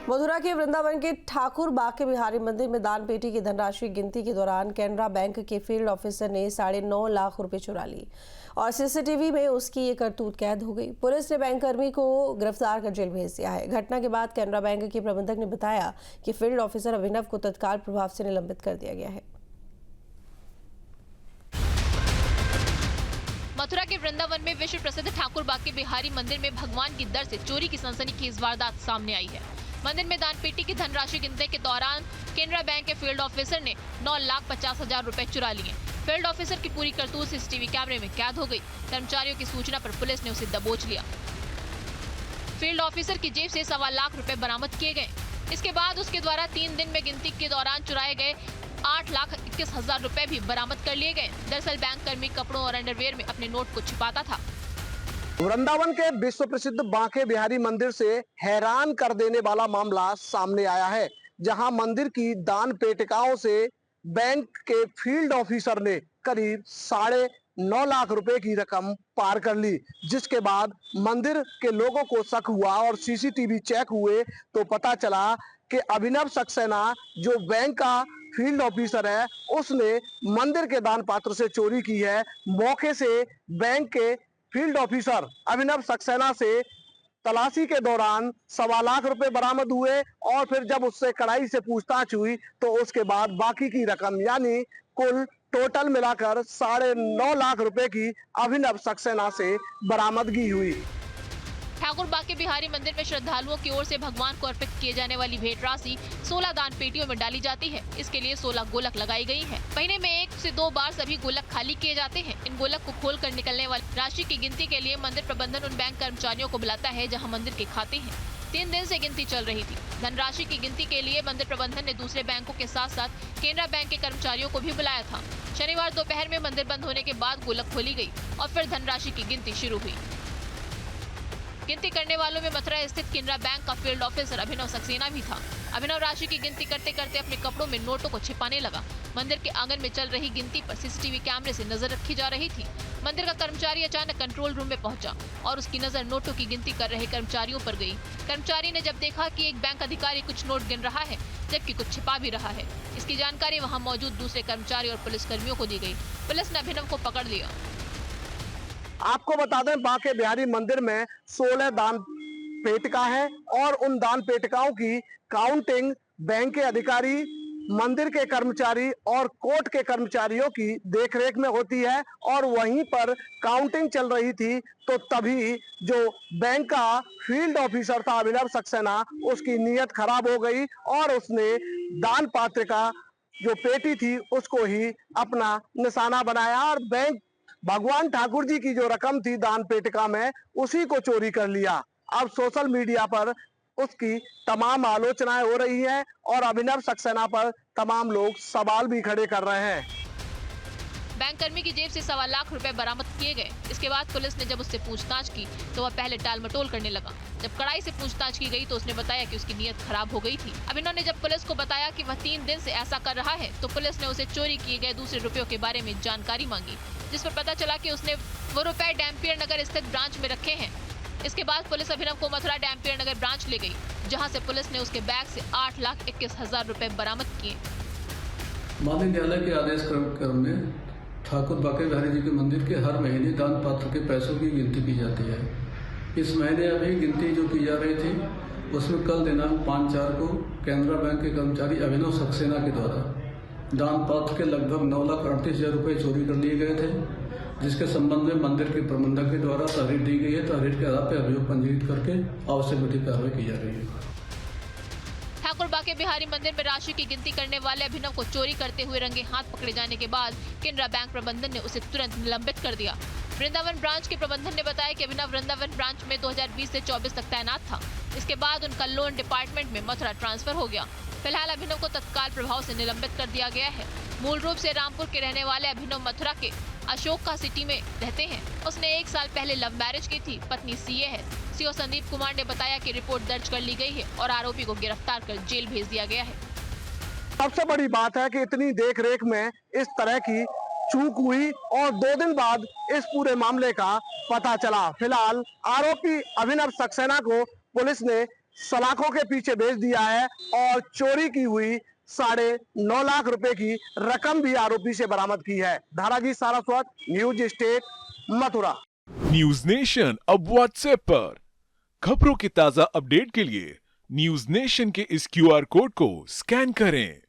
मथुरा के वृंदावन के ठाकुर बाके बिहारी मंदिर में दान पेटी की धनराशि गिनती के दौरान कैनरा बैंक के फील्ड ऑफिसर ने 9.5 लाख रुपए चुरा ली और सीसीटीवी में उसकी ये करतूत कैद हो गई। पुलिस ने बैंक कर्मी को गिरफ्तार कर जेल भेज दिया है। घटना के बाद कैनरा बैंक के प्रबंधक ने बताया कि फील्ड ऑफिसर अभिनव को तत्काल प्रभाव से निलंबित कर दिया गया है। मथुरा के वृंदावन में विश्व प्रसिद्ध ठाकुर बाके बिहारी मंदिर में भगवान की दर से चोरी की सनसनीखेज वारदात सामने आई है। मंदिर में दान पेटी की धनराशि गिनने के दौरान केनरा बैंक के फील्ड ऑफिसर ने 9,50,000 रुपए चुरा लिए। फील्ड ऑफिसर की पूरी करतूत सीसीटीवी कैमरे में कैद हो गई। कर्मचारियों की सूचना पर पुलिस ने उसे दबोच लिया। फील्ड ऑफिसर की जेब से 1.25 लाख रुपए बरामद किए गए। इसके बाद उसके द्वारा 3 दिन में गिनती के दौरान चुराए गए 8,21,000 रुपए भी बरामद कर लिए गए। दरअसल बैंक कर्मी कपड़ों और अंडरवियर में अपने नोट को छिपाता था। वृंदावन के विश्व प्रसिद्ध बाके बिहारी मंदिर से हैरान कर देने वाला मामला सामने आया है, जहां मंदिर की दान पेटिकाओं से बैंक के फील्ड ऑफिसर ने करीब 9.5 लाख रुपए की रकम पार कर ली। जिसके बाद मंदिर के लोगों को शक हुआ और सीसीटीवी चेक हुए तो पता चला कि अभिनव सक्सेना जो बैंक का फील्ड ऑफिसर है, उसने मंदिर के दान पात्र से चोरी की है। मौके से बैंक के फील्ड ऑफिसर अभिनव सक्सेना से तलाशी के दौरान 1.25 लाख रुपए बरामद हुए और फिर जब उससे कड़ाई से पूछताछ हुई तो उसके बाद बाकी की रकम यानी कुल टोटल मिलाकर 9.5 लाख रुपए की अभिनव सक्सेना से बरामदगी हुई। ठाकुर बाके बिहारी मंदिर में श्रद्धालुओं की ओर से भगवान को अर्पित किए जाने वाली भेंट राशि 16 दान पेटियों में डाली जाती है। इसके लिए 16 गोलक लगाई गई है। महीने में 1 से 2 बार सभी गोलक खाली किए जाते हैं। इन गोलक को खोलकर निकलने वाली राशि की गिनती के लिए मंदिर प्रबंधन उन बैंक कर्मचारियों को बुलाता है जहाँ मंदिर के खाते हैं। 3 दिन से गिनती चल रही थी। धनराशि की गिनती के लिए मंदिर प्रबंधन ने दूसरे बैंकों के साथ साथ केनरा बैंक के कर्मचारियों को भी बुलाया था। शनिवार दोपहर में मंदिर बंद होने के बाद गोलक खोली गई और फिर धनराशि की गिनती शुरू हुई। गिनती करने वालों में मथुरा स्थित केनरा बैंक का फील्ड ऑफिसर अभिनव सक्सेना भी था। अभिनव राशि की गिनती करते करते अपने कपड़ों में नोटों को छिपाने लगा। मंदिर के आंगन में चल रही गिनती पर सीसीटीवी कैमरे से नजर रखी जा रही थी। मंदिर का कर्मचारी अचानक कंट्रोल रूम में पहुंचा और उसकी नजर नोटों की गिनती कर रहे कर्मचारियों पर गई। कर्मचारी ने जब देखा कि एक बैंक अधिकारी कुछ नोट गिन रहा है जबकि कुछ छिपा भी रहा है, इसकी जानकारी वहाँ मौजूद दूसरे कर्मचारी और पुलिस कर्मियों को दी गई। पुलिस ने अभिनव को पकड़ लिया। आपको बता दें, बाके बिहारी मंदिर में 16 दान पेटिका है और उन दान पेटिकाओं की काउंटिंग बैंक के अधिकारी, मंदिर के कर्मचारी और कोर्ट के कर्मचारियों की देखरेख में होती है। और वहीं पर काउंटिंग चल रही थी तो तभी जो बैंक का फील्ड ऑफिसर था अभिनव सक्सेना, उसकी नीयत खराब हो गई और उसने दान पात्र का जो पेटी थी उसको ही अपना निशाना बनाया और बैंक भगवान ठाकुर जी की जो रकम थी दान पेटिका में उसी को चोरी कर लिया। अब सोशल मीडिया पर उसकी तमाम आलोचनाएं हो रही हैं और अभिनव सक्सेना पर तमाम लोग सवाल भी खड़े कर रहे हैं। बैंक कर्मी की जेब से 1.25 लाख रुपए बरामद किए गए। इसके बाद पुलिस ने जब उससे पूछताछ की तो वह पहले टाल मटोल करने लगा। जब कड़ाई से पूछताछ की गई तो उसने बताया कि उसकी नीयत खराब हो गई थी। अभिनव ने जब पुलिस को बताया कि वह 3 दिन से ऐसा कर रहा है तो पुलिस ने उसे चोरी किए गए दूसरे रुपयों के बारे में जानकारी मांगी, जिस पर पता चला कि उसने वो रुपए डैम्पियर नगर स्थित ब्रांच में रखे हैं। इसके बाद पुलिस अभिनव को मथुरा डैम्पियर नगर ब्रांच ले गई, जहां से पुलिस ने उसके बैग से 8,21,000 रुपए बरामद किए। माननीय न्यायालय के आदेश क्रम में ठाकुर बाके बिहारी जी के मंदिर के हर महीने दान पात्र के पैसों की गिनती की जाती है। इस महीने अभी गिनती जो की जा रही थी उसमें कल दिनांक 5/4 को केनरा बैंक के कर्मचारी अभिनव सक्सेना के द्वारा दान पात्र के लगभग 9,38,000 रुपए चोरी कर लिए गए थे, जिसके संबंध में मंदिर के प्रबंधक के द्वारा तहरीर दी गई है। तहरीर के आधार पर अभियोग पंजीकृत करके आवश्यक विधिक कार्रवाई की जा रही है। ठाकुर बाके बिहारी मंदिर में राशि की गिनती करने वाले अभिनव को चोरी करते हुए रंगे हाथ पकड़े जाने के बाद केनरा बैंक प्रबंधन ने उसे तुरंत निलंबित कर दिया। वृंदावन ब्रांच के प्रबंधन ने बताया कि अभिनव वृंदावन ब्रांच में 2020 से 24 तक तैनात था। इसके बाद उनका लोन डिपार्टमेंट में मथुरा ट्रांसफर हो गया। फिलहाल अभिनव को तत्काल प्रभाव से निलंबित कर दिया गया है। मूल रूप से रामपुर के रहने वाले अभिनव मथुरा के अशोक का सिटी में रहते हैं। उसने 1 साल पहले लव मैरिज की थी। पत्नी सीए है। सीओ संदीप कुमार ने बताया कि रिपोर्ट दर्ज कर ली गई है और आरोपी को गिरफ्तार कर जेल भेज दिया गया है। सबसे बड़ी बात है कि इतनी देखरेख में इस तरह की चूक हुई और 2 दिन बाद इस पूरे मामले का पता चला। फिलहाल आरोपी अभिनव सक्सेना को पुलिस ने सलाखों के पीछे भेज दिया है और चोरी की हुई 9.5 लाख रुपए की रकम भी आरोपी से बरामद की है। धाराजी Saraswat, news state, Mathura. News nation अब व्हाट्सएप पर खबरों के ताजा अपडेट के लिए न्यूज नेशन के इस क्यूआर कोड को स्कैन करें